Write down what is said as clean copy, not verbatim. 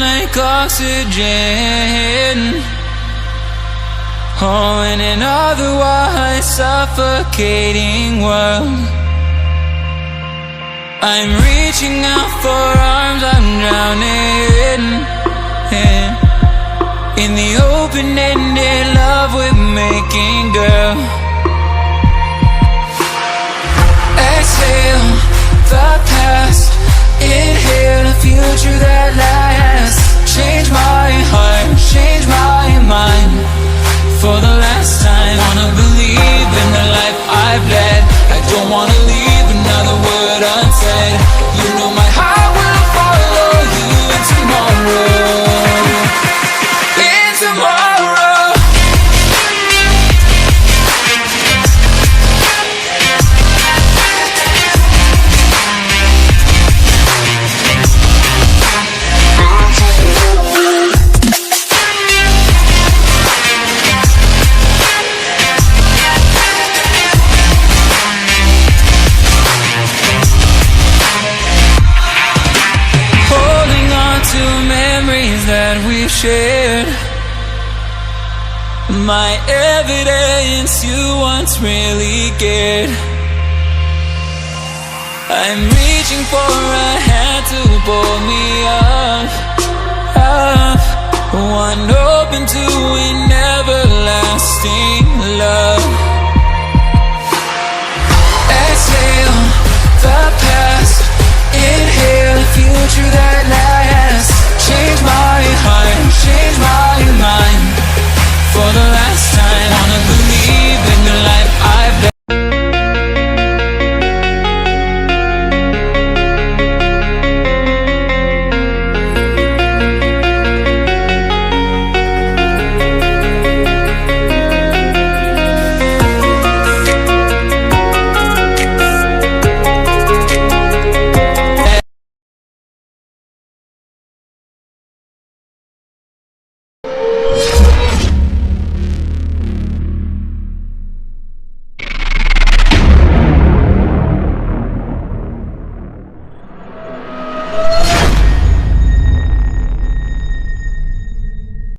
like oxygen. Oh, in an otherwise suffocating world, I'm reaching out for arms, I'm drowning in the open-ended love we're making, girl. Exhale the past, inhale a future that lasts. Change my heart, change my mind. For the last time, wanna believe in the life I've led. I don't wanna leave another word unsaid. You know my heart will follow you in tomorrow. In tomorrow. That we shared, my evidence you once really cared. I'm reaching for a hand to pull me up, up, one open to an everlasting love. Exhale the past, inhale the future that lasts. Change my heart, change my mind. For the